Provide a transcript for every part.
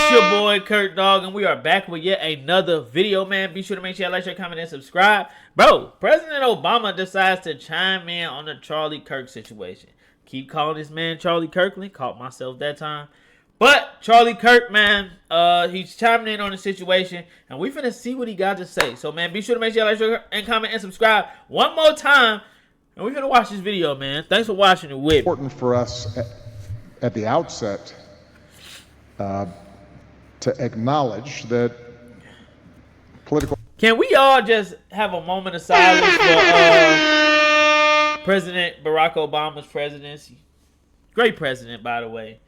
It's your boy Kurt Dog, and we are back with yet another video, man. Be sure to make sure you like, share, comment, and subscribe. Bro, President Obama decides to chime in on the Charlie Kirk situation. Keep calling this man Charlie Kirkland. Caught myself that time. But Charlie Kirk, man, he's chiming in on the situation, and we finna see what he got to say. So, man, be sure to make sure you like, share, and comment, and subscribe one more time. And we're gonna watch this video, man. Thanks for watching it with me. Important for us at the outset to acknowledge that political. Can we all just have a moment of silence for President Barack Obama's presidency? Great president, by the way.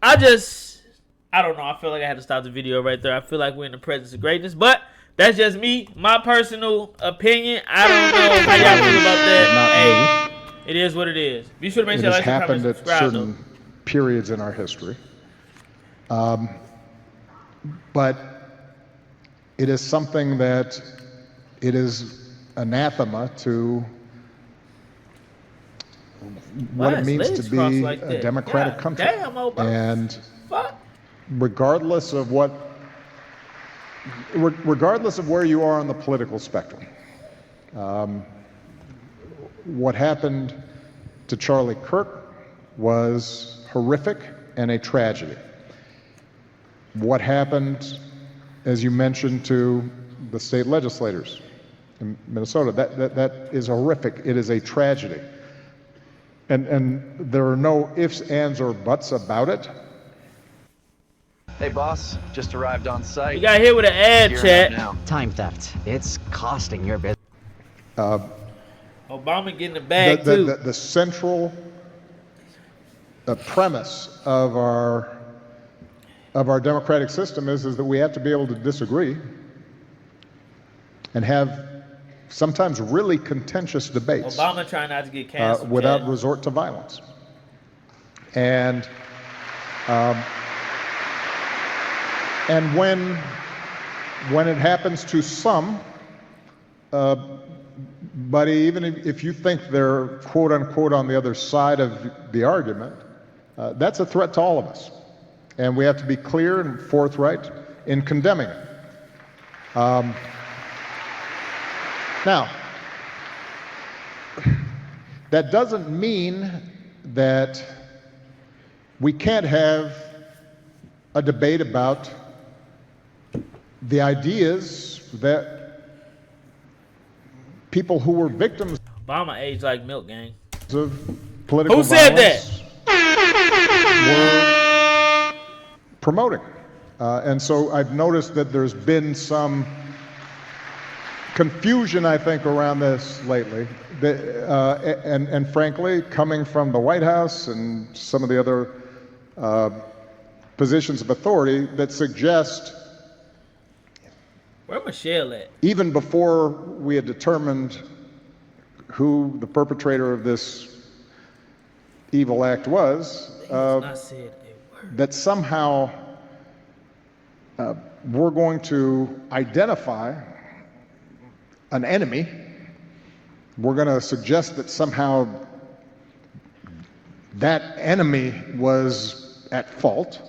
I don't know. I feel like I had to stop the video right there. I feel like we're in the presence of greatness, but that's just me, my personal opinion. I don't know how y'all feel about that. Hey, it is what it is. Be sure to make sure you like, comment, and subscribe. It has happened at certain periods in our history. But it is something that it is anathema to what it means to be a democratic country. Damn, and regardless of where you are on the political spectrum, what happened to Charlie Kirk was horrific and a tragedy. What happened, as you mentioned, to the state legislators in Minnesota, that is horrific. It is a tragedy. And there are no ifs, ands, or buts about it. Hey, boss, just arrived on site. You got hit with an ad, chat. Time theft. It's costing your business. Obama getting the bag, too. The central premise of our democratic system is that we have to be able to disagree and have sometimes really contentious debates. Obama trying not to get canceled without resort to violence. And when it happens to some, but even if you think they're quote unquote on the other side of the argument, that's a threat to all of us. And we have to be clear and forthright in condemning it. Now, that doesn't mean that we can't have a debate about the ideas that people who were victims Obama aged like milk, gang. of political Who said violence were promoting. And so I've noticed that there's been some confusion, I think, around this lately. And frankly, coming from the White House and some of the other positions of authority that suggest, where Michelle at? even before we had determined who the perpetrator of this evil act was, that somehow we're going to identify an enemy. We're going to suggest that somehow that enemy was at fault,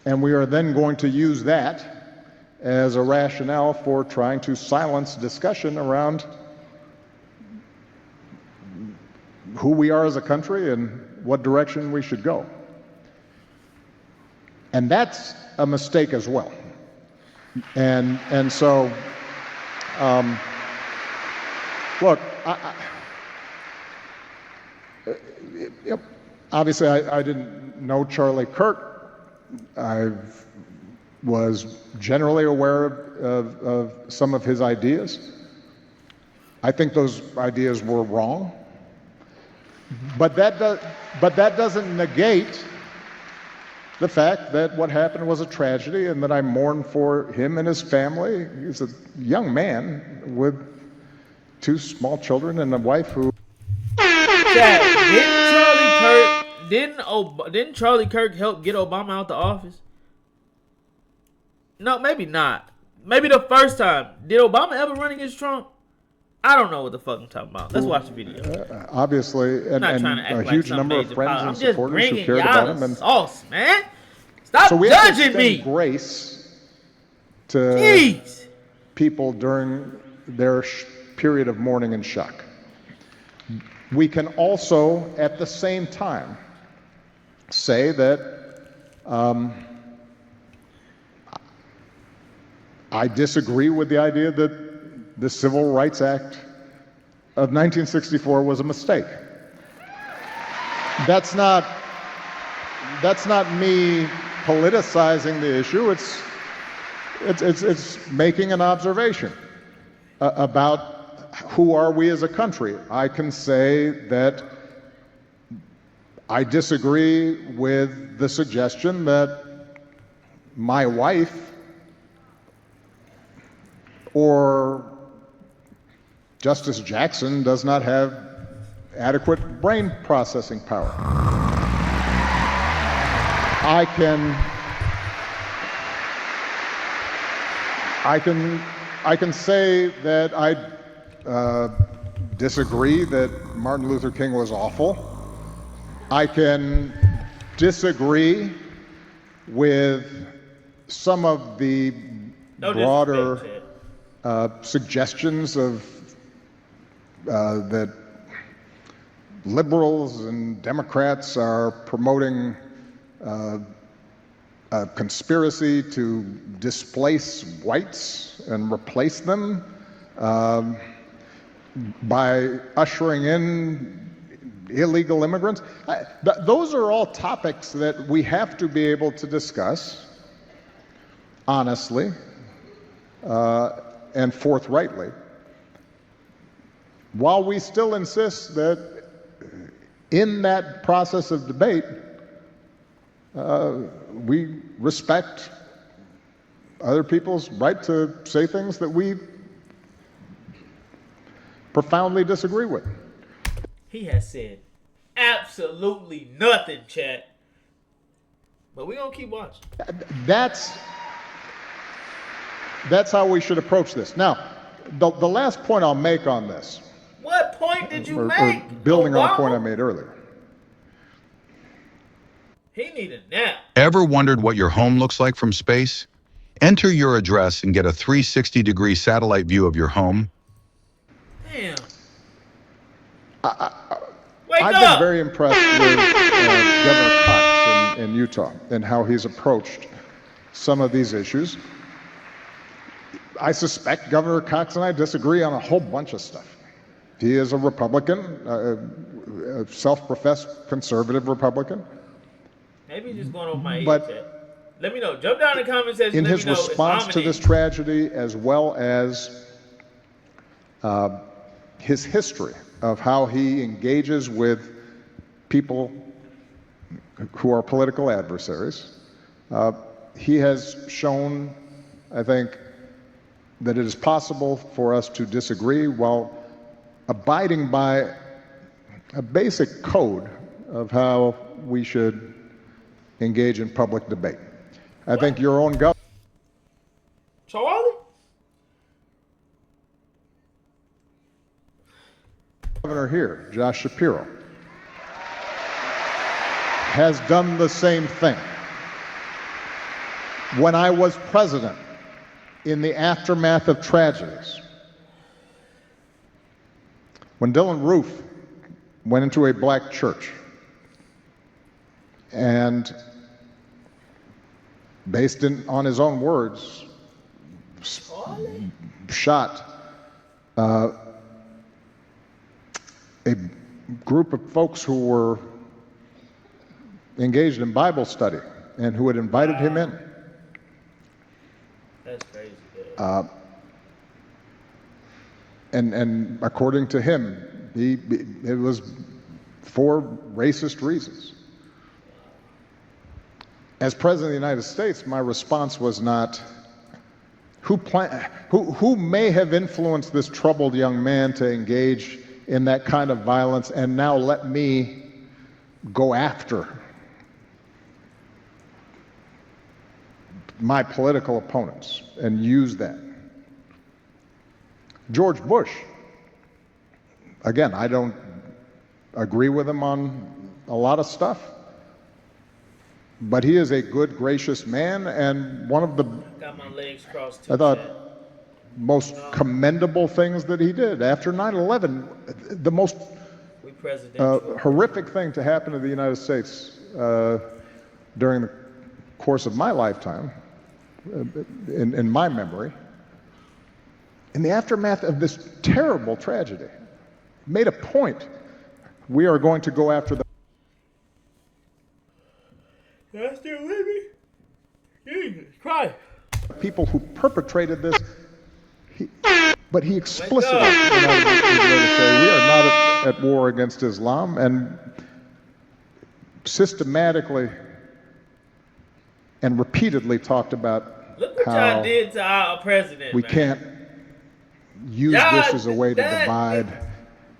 and we are then going to use that as a rationale for trying to silence discussion around who we are as a country and what direction we should go. And that's a mistake as well. And so, look, obviously I didn't know Charlie Kirk. I was generally aware of some of his ideas. I think those ideas were wrong. But that doesn't negate the fact that what happened was a tragedy and that I mourn for him and his family. He's a young man with 2 small children and a wife who... Didn't Charlie Kirk help get Obama out the office? No, maybe not. Maybe the first time. Did Obama ever run against Trump? I don't know what the fuck I'm talking about. Let's watch the video. Obviously, I'm and, not and trying to act a like huge some number of major friends poli- and I'm just supporters who bringing cared y'all about him. the And sauce, man. Stop so we have to judging extend me. grace to Jeez. people during their period of mourning and shock. We can also, at the same time, say that I disagree with the idea that the Civil Rights Act of 1964 was a mistake. That's not me politicizing the issue. It's making an observation about who are we as a country. I can say that I disagree with the suggestion that my wife or Justice Jackson does not have adequate brain processing power. I can say that I disagree that Martin Luther King was awful. I can disagree with some of the No broader disrespect, Chad. suggestions of that liberals and Democrats are promoting a conspiracy to displace whites and replace them by ushering in illegal immigrants. Those are all topics that we have to be able to discuss honestly and forthrightly, while we still insist that in that process of debate, we respect other people's right to say things that we profoundly disagree with. He has said absolutely nothing, Chad. But we're going to keep watching. That's how we should approach this. Now, the last point I'll make on this, What point did you or make? building on a Obama? point I made earlier. He need a nap. Ever wondered what your home looks like from space? Enter your address and get a 360-degree satellite view of your home. Damn. I've been very impressed with Governor Cox in Utah and how he's approached some of these issues. I suspect Governor Cox and I disagree on a whole bunch of stuff. He is a Republican, a self-professed conservative Republican. Maybe he's just going over my age, But Chad. Let me know. Jump down in the comment section. in Let his me know response to this tragedy, as well as his history of how he engages with people who are political adversaries, he has shown, I think, that it is possible for us to disagree while abiding by a basic code of how we should engage in public debate. I think your own Charlie? governor here, Josh Shapiro, has done the same thing. When I was president, in the aftermath of tragedies, when Dylan Roof went into a black church and, based on his own words, shot a group of folks who were engaged in Bible study and who had invited him in. That's crazy. And according to him, it was for racist reasons. As President of the United States, my response was not, who may have influenced this troubled young man to engage in that kind of violence, and now let me go after my political opponents and use that. George Bush Again, I don't agree with him on a lot of stuff, but he is a good, gracious man, and one of the, Got my legs crossed too, I thought, Chad. most commendable things that he did after 9/11. The most We presidential. horrific thing to happen to the United States during the course of my lifetime, in my memory, in the aftermath of this terrible tragedy, made a point. We are going to go after the Y'all still with me? Jesus Christ. people who perpetrated this. But he explicitly went out of his way to say, we are not at war against Islam, and systematically and repeatedly talked about Look what how y'all did to our president, we man. can't use Y'all this as a way to that divide.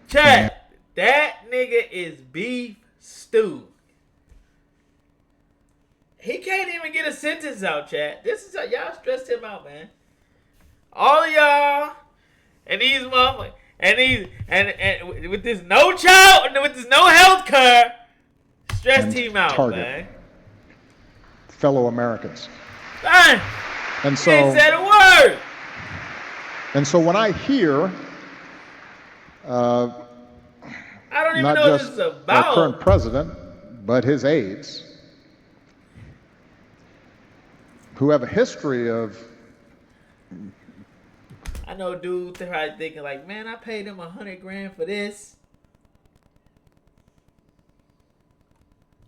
Chat, that nigga is beef stew. He can't even get a sentence out, chat. This is how y'all stressed him out, man. All of y'all and these motherfuckers and with this no child, with this no health care, stressed him out, Target man. fellow Americans. Man, And he ain't so, said a word. and so when I hear I don't even not know what this just is our current about. president, but his aides, who have a history of, I know dudes probably thinking like, man, I paid him $100 grand for this.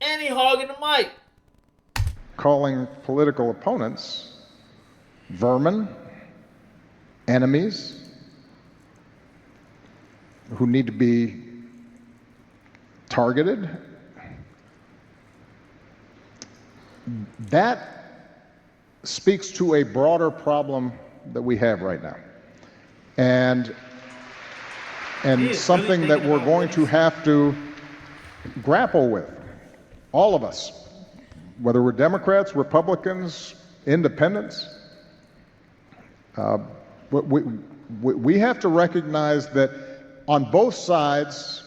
And he hogging the mic. calling political opponents vermin, enemies, who need to be targeted. That speaks to a broader problem that we have right now. And He is something really that thinking we're about going what to he's- have to grapple with, all of us, whether we're Democrats, Republicans, independents. But we have to recognize that on both sides,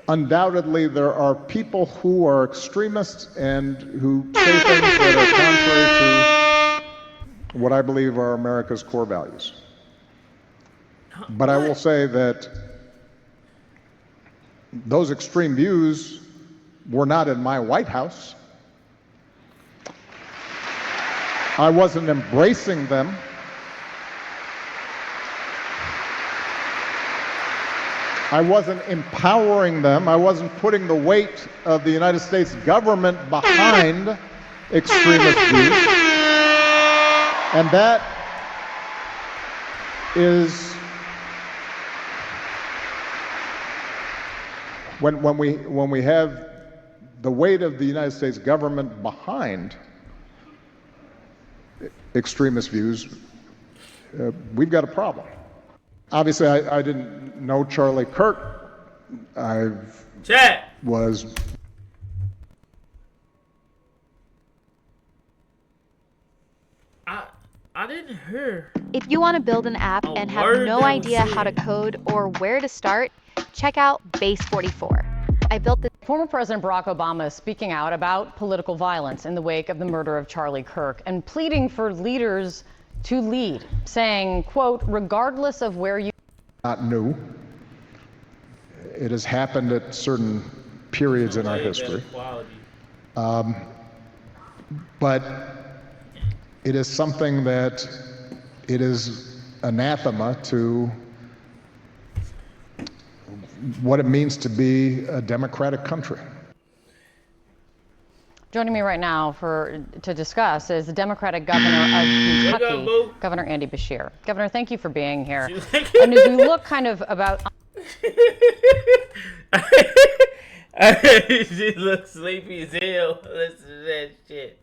undoubtedly there are people who are extremists and who say things that are contrary to what I believe are America's core values. But I will say that those extreme views were not in my White House. I wasn't embracing them. I wasn't empowering them. I wasn't putting the weight of the United States government behind extremist views. And that is when we have the weight of the United States government behind extremist views, we've got a problem. Obviously, I didn't know Charlie Kirk. I Chat. was I didn't hear. If you want to build an app A and have word no that was idea how to said. code or where to start, check out Base 44. I built this. Former President Barack Obama is speaking out about political violence in the wake of the murder of Charlie Kirk and pleading for leaders to lead, saying, quote, regardless of where you... not new. It has happened at certain periods in our Way history. better quality. But it is something that it is anathema to what it means to be a democratic country. Joining me right now to discuss is the Democratic governor of Wake up, Kentucky, boo. Governor Andy Beshear. Governor, thank you for being here. She- And as we look kind of about... She looks sleepy as hell. Listen to that shit.